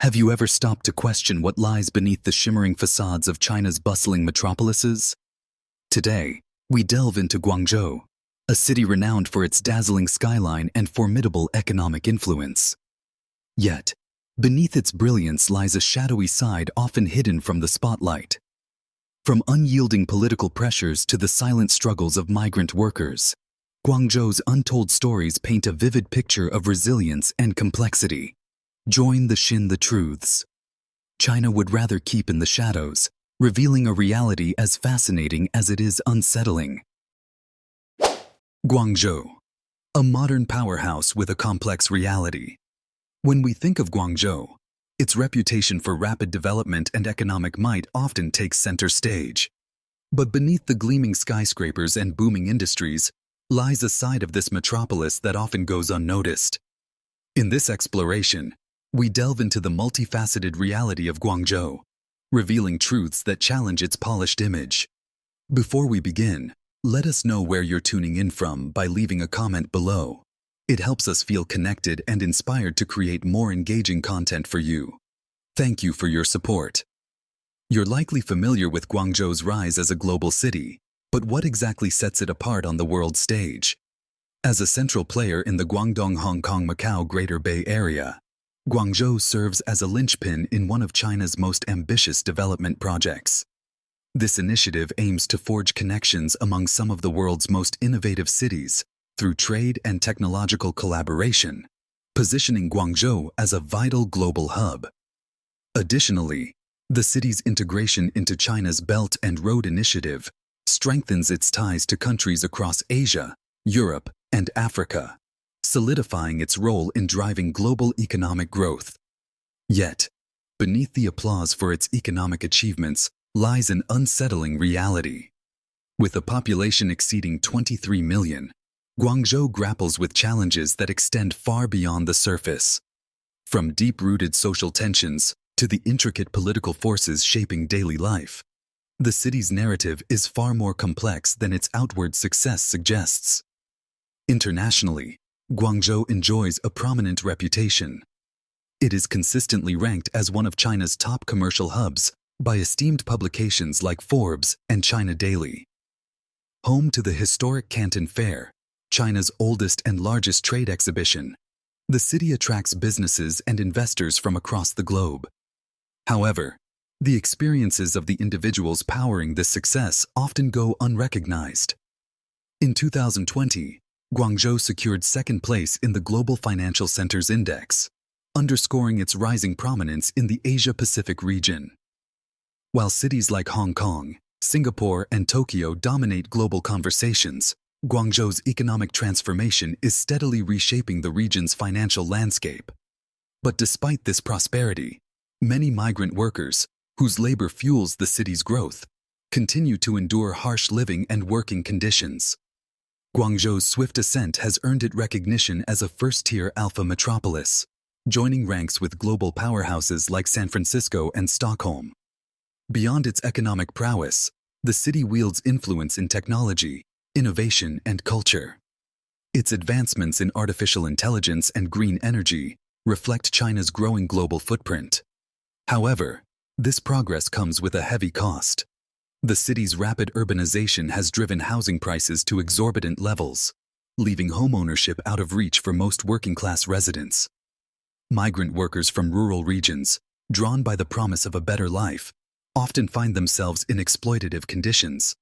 Have you ever stopped to question what lies beneath the shimmering facades of China's bustling metropolises? Today, we delve into Guangzhou, a city renowned for its dazzling skyline and formidable economic influence. Yet, beneath its brilliance lies a shadowy side often hidden from the spotlight. From unyielding political pressures to the silent struggles of migrant workers, Guangzhou's untold stories paint a vivid picture of resilience and complexity. Join the truths. China would rather keep in the shadows, revealing a reality as fascinating as it is unsettling. Guangzhou, a modern powerhouse with a complex reality. When we think of Guangzhou, its reputation for rapid development and economic might often takes center stage. But beneath the gleaming skyscrapers and booming industries lies a side of this metropolis that often goes unnoticed. In this exploration, we delve into the multifaceted reality of Guangzhou, revealing truths that challenge its polished image. Before we begin, let us know where you're tuning in from by leaving a comment below. It helps us feel connected and inspired to create more engaging content for you. Thank you for your support. You're likely familiar with Guangzhou's rise as a global city, but what exactly sets it apart on the world stage? As a central player in the Guangdong-Hong Kong-Macau Greater Bay Area, Guangzhou serves as a linchpin in one of China's most ambitious development projects. This initiative aims to forge connections among some of the world's most innovative cities through trade and technological collaboration, positioning Guangzhou as a vital global hub. Additionally, the city's integration into China's Belt and Road Initiative strengthens its ties to countries across Asia, Europe, and Africa, solidifying its role in driving global economic growth. Yet, beneath the applause for its economic achievements lies an unsettling reality. With a population exceeding 23 million, Guangzhou grapples with challenges that extend far beyond the surface. From deep-rooted social tensions to the intricate political forces shaping daily life, the city's narrative is far more complex than its outward success suggests. Internationally, Guangzhou enjoys a prominent reputation. It is consistently ranked as one of China's top commercial hubs by esteemed publications like Forbes and China Daily. Home to the historic Canton Fair, China's oldest and largest trade exhibition, the city attracts businesses and investors from across the globe. However, the experiences of the individuals powering this success often go unrecognized. In 2020, Guangzhou secured second place in the Global Financial Centers Index, underscoring its rising prominence in the Asia-Pacific region. While cities like Hong Kong, Singapore, and Tokyo dominate global conversations, Guangzhou's economic transformation is steadily reshaping the region's financial landscape. But despite this prosperity, many migrant workers, whose labor fuels the city's growth, continue to endure harsh living and working conditions. Guangzhou's swift ascent has earned it recognition as a first-tier alpha metropolis, joining ranks with global powerhouses like San Francisco and Stockholm. Beyond its economic prowess, the city wields influence in technology, innovation, and culture. Its advancements in artificial intelligence and green energy reflect China's growing global footprint. However, this progress comes with a heavy cost. The city's rapid urbanization has driven housing prices to exorbitant levels, leaving homeownership out of reach for most working-class residents. Migrant workers from rural regions, drawn by the promise of a better life, often find themselves in exploitative conditions.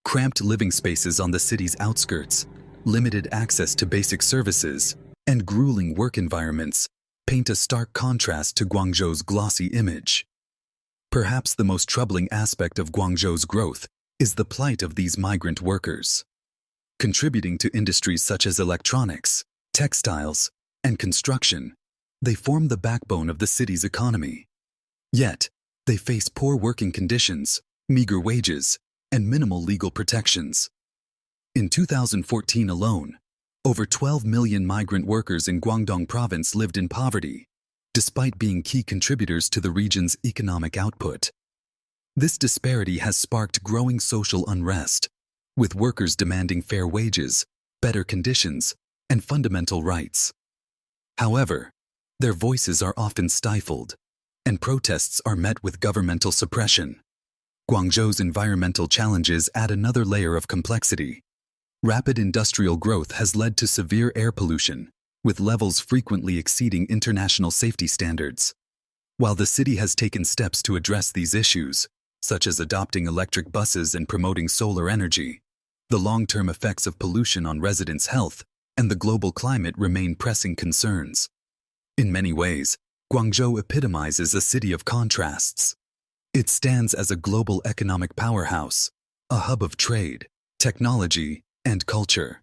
Cramped living spaces on the city's outskirts, limited access to basic services, and grueling work environments paint a stark contrast to Guangzhou's glossy image. Perhaps the most troubling aspect of Guangzhou's growth is the plight of these migrant workers. Contributing to industries such as electronics, textiles, and construction, they form the backbone of the city's economy. Yet, they face poor working conditions, meager wages, and minimal legal protections. In 2014 alone, over 12 million migrant workers in Guangdong province lived in poverty, despite being key contributors to the region's economic output. This disparity has sparked growing social unrest, with workers demanding fair wages, better conditions, and fundamental rights. However, Their voices are often stifled, and protests are met with governmental suppression. Guangzhou's environmental challenges add another layer of complexity. Rapid industrial growth has led to severe air pollution, with levels frequently exceeding international safety standards. While the city has taken steps to address these issues, such as adopting electric buses and promoting solar energy, the long-term effects of pollution on residents' health and the global climate remain pressing concerns. In many ways, Guangzhou epitomizes a city of contrasts. It stands as a global economic powerhouse, a hub of trade, technology, and culture.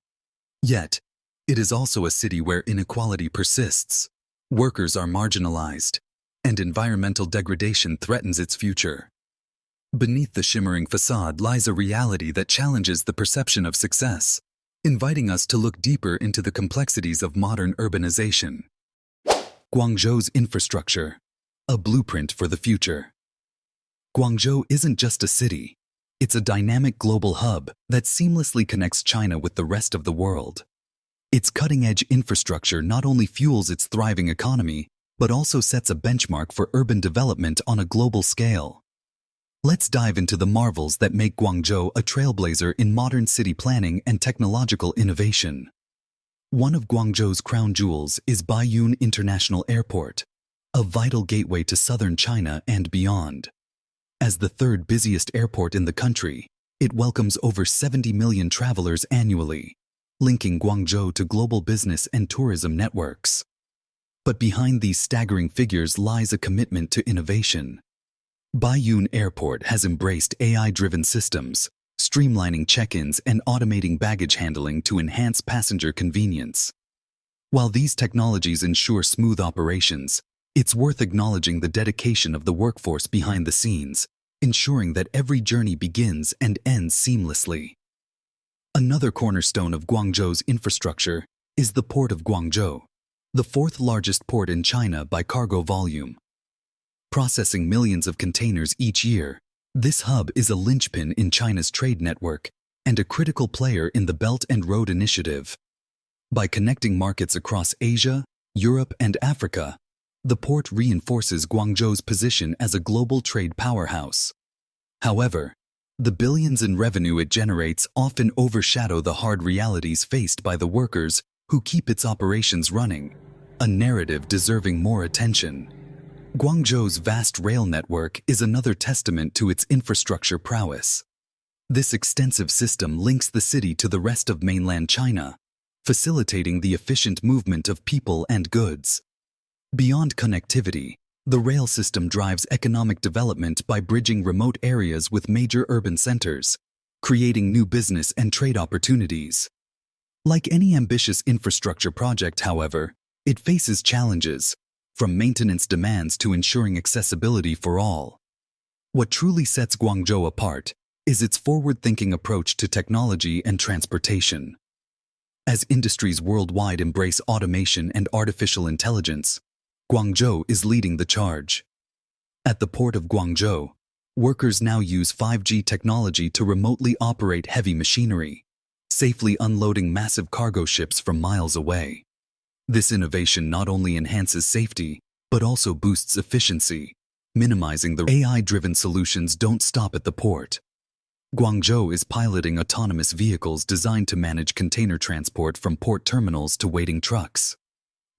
Yet, it is also a city where inequality persists, workers are marginalized, and environmental degradation threatens its future. Beneath the shimmering facade lies a reality that challenges the perception of success, inviting us to look deeper into the complexities of modern urbanization. Guangzhou's infrastructure, a blueprint for the future. Guangzhou isn't just a city, it's a dynamic global hub that seamlessly connects China with the rest of the world. Its cutting-edge infrastructure not only fuels its thriving economy, but also sets a benchmark for urban development on a global scale. Let's dive into the marvels that make Guangzhou a trailblazer in modern city planning and technological innovation. One of Guangzhou's crown jewels is Baiyun International Airport, a vital gateway to southern China and beyond. As the third busiest airport in the country, it welcomes over 70 million travelers annually, linking Guangzhou to global business and tourism networks. But behind these staggering figures lies a commitment to innovation. Baiyun Airport has embraced AI-driven systems, streamlining check-ins and automating baggage handling to enhance passenger convenience. While these technologies ensure smooth operations, it's worth acknowledging the dedication of the workforce behind the scenes, ensuring that every journey begins and ends seamlessly. Another cornerstone of Guangzhou's infrastructure is the Port of Guangzhou, the fourth largest port in China by cargo volume. Processing millions of containers each year, this hub is a linchpin in China's trade network and a critical player in the Belt and Road Initiative. By connecting markets across Asia, Europe, and Africa, the port reinforces Guangzhou's position as a global trade powerhouse. However, the billions in revenue it generates often overshadow the hard realities faced by the workers who keep its operations running, a narrative deserving more attention. Guangzhou's vast rail network is another testament to its infrastructure prowess. This extensive system links the city to the rest of mainland China, facilitating the efficient movement of people and goods. Beyond connectivity, the rail system drives economic development by bridging remote areas with major urban centers, creating new business and trade opportunities. Like any ambitious infrastructure project, however, it faces challenges, from maintenance demands to ensuring accessibility for all. What truly sets Guangzhou apart is its forward-thinking approach to technology and transportation. As industries worldwide embrace automation and artificial intelligence, Guangzhou is leading the charge. At the port of Guangzhou, workers now use 5G technology to remotely operate heavy machinery, safely unloading massive cargo ships from miles away. This innovation not only enhances safety, but also boosts efficiency, minimizing the AI-driven solutions don't stop at the port. Guangzhou is piloting autonomous vehicles designed to manage container transport from port terminals to waiting trucks.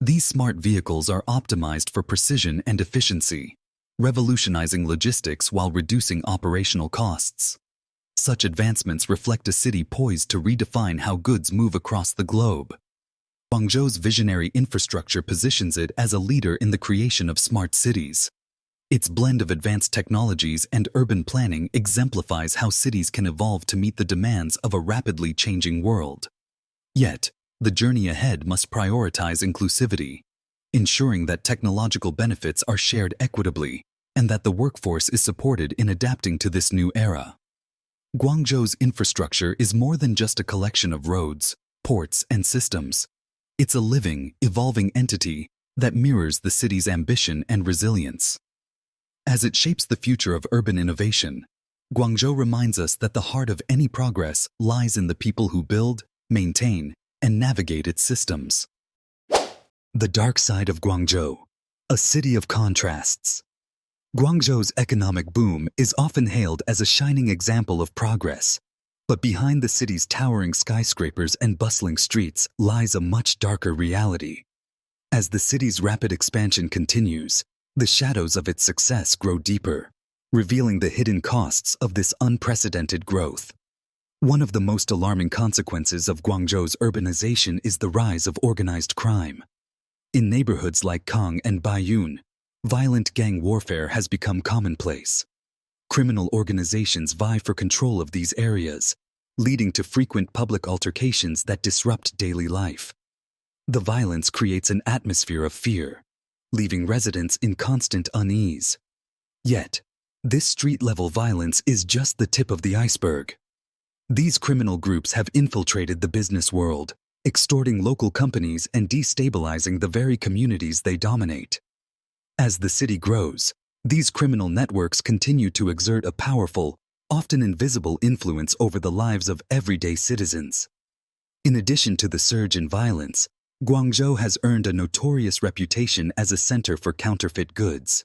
These smart vehicles are optimized for precision and efficiency, revolutionizing logistics while reducing operational costs. Such advancements reflect a city poised to redefine how goods move across the globe. Guangzhou's visionary infrastructure positions it as a leader in the creation of smart cities. Its blend of advanced technologies and urban planning exemplifies how cities can evolve to meet the demands of a rapidly changing world. Yet, the journey ahead must prioritize inclusivity, ensuring that technological benefits are shared equitably and that the workforce is supported in adapting to this new era. Guangzhou's infrastructure is more than just a collection of roads, ports, and systems. It's a living, evolving entity that mirrors the city's ambition and resilience. As it shapes the future of urban innovation, Guangzhou reminds us that the heart of any progress lies in the people who build, maintain, and navigate its systems. The dark side of Guangzhou. A city of contrasts. Guangzhou's economic boom is often hailed as a shining example of progress. But behind the city's towering skyscrapers and bustling streets lies a much darker reality. As the city's rapid expansion continues, the shadows of its success grow deeper, revealing the hidden costs of this unprecedented growth. One of the most alarming consequences of Guangzhou's urbanization is the rise of organized crime. In neighborhoods like Kang and Baiyun, violent gang warfare has become commonplace. Criminal organizations vie for control of these areas, leading to frequent public altercations that disrupt daily life. The violence creates an atmosphere of fear, leaving residents in constant unease. Yet, this street-level violence is just the tip of the iceberg. These criminal groups have infiltrated the business world, extorting local companies and destabilizing the very communities they dominate. As the city grows, these criminal networks continue to exert a powerful, often invisible influence over the lives of everyday citizens. In addition to the surge in violence, Guangzhou has earned a notorious reputation as a center for counterfeit goods.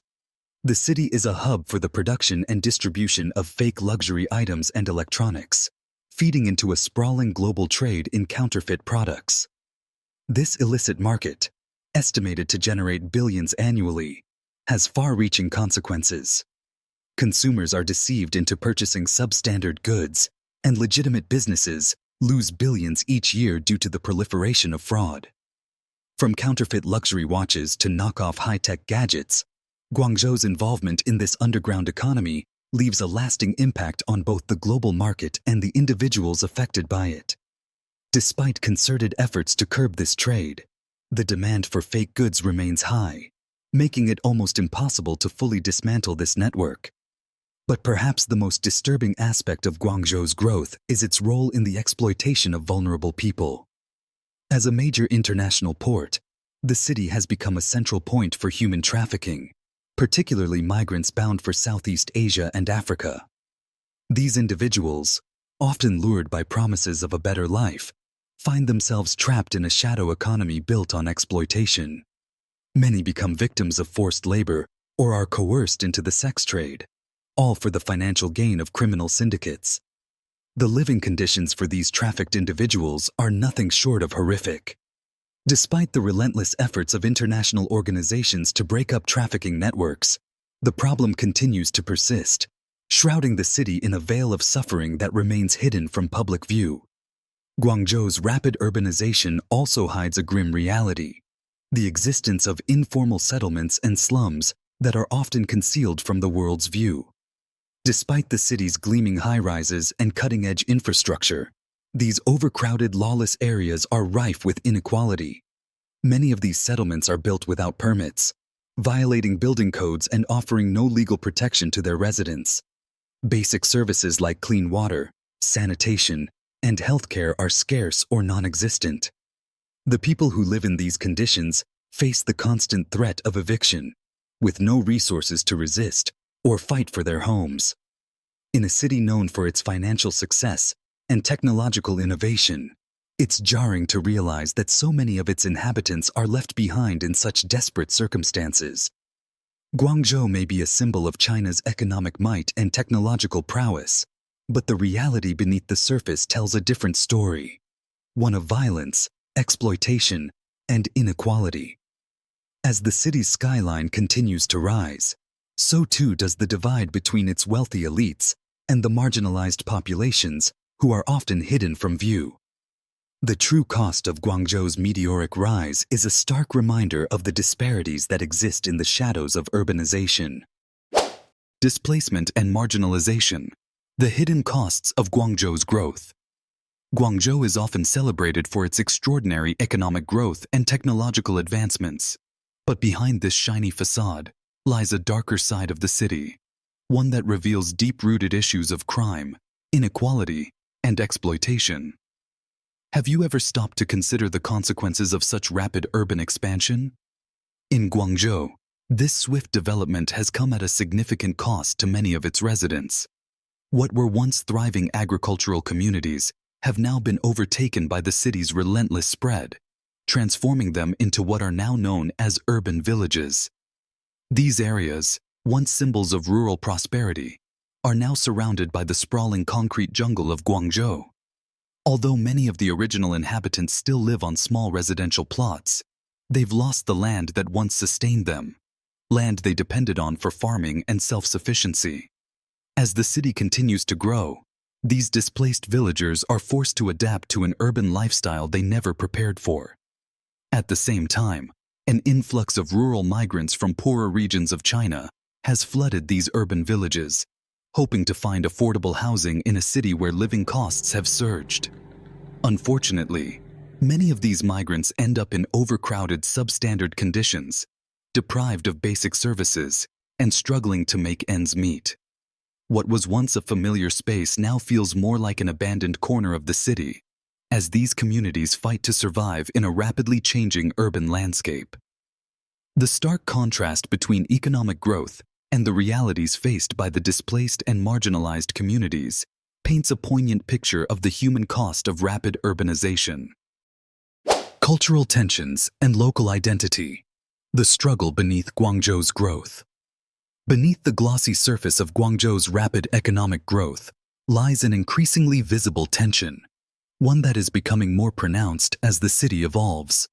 The city is a hub for the production and distribution of fake luxury items and electronics, feeding into a sprawling global trade in counterfeit products. This illicit market, estimated to generate billions annually, has far-reaching consequences. Consumers are deceived into purchasing substandard goods, and legitimate businesses lose billions each year due to the proliferation of fraud. From counterfeit luxury watches to knockoff high-tech gadgets, Guangzhou's involvement in this underground economy leaves a lasting impact on both the global market and the individuals affected by it. Despite concerted efforts to curb this trade, the demand for fake goods remains high, making it almost impossible to fully dismantle this network. But perhaps the most disturbing aspect of Guangzhou's growth is its role in the exploitation of vulnerable people. As a major international port, the city has become a central point for human trafficking, particularly migrants bound for Southeast Asia and Africa. These individuals, often lured by promises of a better life, find themselves trapped in a shadow economy built on exploitation. Many become victims of forced labor or are coerced into the sex trade, all for the financial gain of criminal syndicates. The living conditions for these trafficked individuals are nothing short of horrific. Despite the relentless efforts of international organizations to break up trafficking networks, the problem continues to persist, shrouding the city in a veil of suffering that remains hidden from public view. Guangzhou's rapid urbanization also hides a grim reality: the existence of informal settlements and slums that are often concealed from the world's view. Despite the city's gleaming high-rises and cutting-edge infrastructure, these overcrowded, lawless areas are rife with inequality. Many of these settlements are built without permits, violating building codes and offering no legal protection to their residents. Basic services like clean water, sanitation, and healthcare are scarce or non-existent. The people who live in these conditions face the constant threat of eviction, with no resources to resist or fight for their homes. In a city known for its financial success and technological innovation, it's jarring to realize that so many of its inhabitants are left behind in such desperate circumstances. Guangzhou may be a symbol of China's economic might and technological prowess, but the reality beneath the surface tells a different story, one of violence, exploitation, and inequality. As the city's skyline continues to rise, so too does the divide between its wealthy elites and the marginalized populations who are often hidden from view. The true cost of Guangzhou's meteoric rise is a stark reminder of the disparities that exist in the shadows of urbanization. Displacement and marginalization, the hidden costs of Guangzhou's growth. Guangzhou is often celebrated for its extraordinary economic growth and technological advancements. But behind this shiny facade lies a darker side of the city, one that reveals deep-rooted issues of crime, inequality, and exploitation. Have you ever stopped to consider the consequences of such rapid urban expansion? In Guangzhou, this swift development has come at a significant cost to many of its residents. What were once thriving agricultural communities have now been overtaken by the city's relentless spread, transforming them into what are now known as urban villages. These areas, once symbols of rural prosperity, are now surrounded by the sprawling concrete jungle of Guangzhou. Although many of the original inhabitants still live on small residential plots, they've lost the land that once sustained them, land they depended on for farming and self-sufficiency. As the city continues to grow, these displaced villagers are forced to adapt to an urban lifestyle they never prepared for. At the same time, an influx of rural migrants from poorer regions of China has flooded these urban villages, hoping to find affordable housing in a city where living costs have surged. Unfortunately, many of these migrants end up in overcrowded substandard conditions, deprived of basic services, and struggling to make ends meet. What was once a familiar space now feels more like an abandoned corner of the city, as these communities fight to survive in a rapidly changing urban landscape. The stark contrast between economic growth and the realities faced by the displaced and marginalized communities paints a poignant picture of the human cost of rapid urbanization. Cultural tensions and local identity. The struggle beneath Guangzhou's growth. Beneath the glossy surface of Guangzhou's rapid economic growth lies an increasingly visible tension, one that is becoming more pronounced as the city evolves.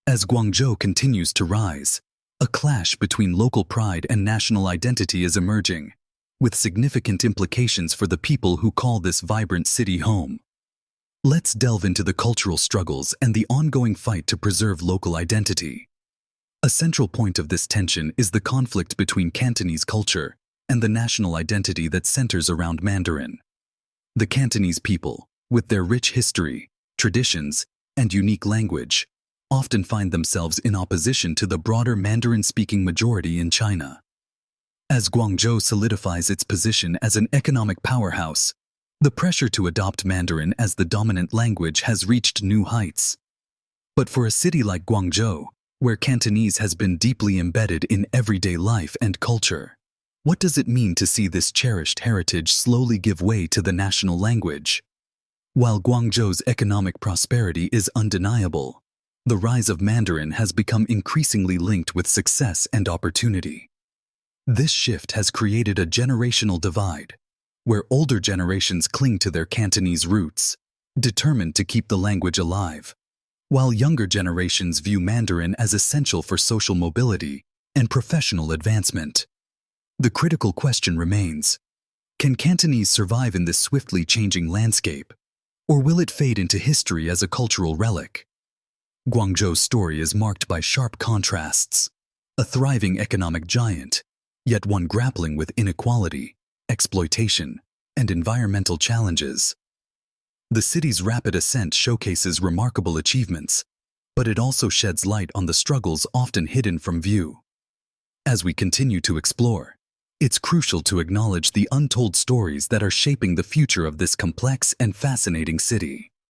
As Guangzhou continues to rise, a clash between local pride and national identity is emerging, with significant implications for the people who call this vibrant city home. Let's delve into the cultural struggles and the ongoing fight to preserve local identity. A central point of this tension is the conflict between Cantonese culture and the national identity that centers around Mandarin. The Cantonese people, with their rich history, traditions, and unique language, often find themselves in opposition to the broader Mandarin-speaking majority in China. As Guangzhou solidifies its position as an economic powerhouse, the pressure to adopt Mandarin as the dominant language has reached new heights. But for a city like Guangzhou, where Cantonese has been deeply embedded in everyday life and culture, what does it mean to see this cherished heritage slowly give way to the national language? While Guangzhou's economic prosperity is undeniable, the rise of Mandarin has become increasingly linked with success and opportunity. This shift has created a generational divide, where older generations cling to their Cantonese roots, determined to keep the language alive, while younger generations view Mandarin as essential for social mobility and professional advancement. The critical question remains: can Cantonese survive in this swiftly changing landscape, or will it fade into history as a cultural relic? Guangzhou's story is marked by sharp contrasts: a thriving economic giant, yet one grappling with inequality, exploitation, and environmental challenges. The city's rapid ascent showcases remarkable achievements, but it also sheds light on the struggles often hidden from view. As we continue to explore, it's crucial to acknowledge the untold stories that are shaping the future of this complex and fascinating city.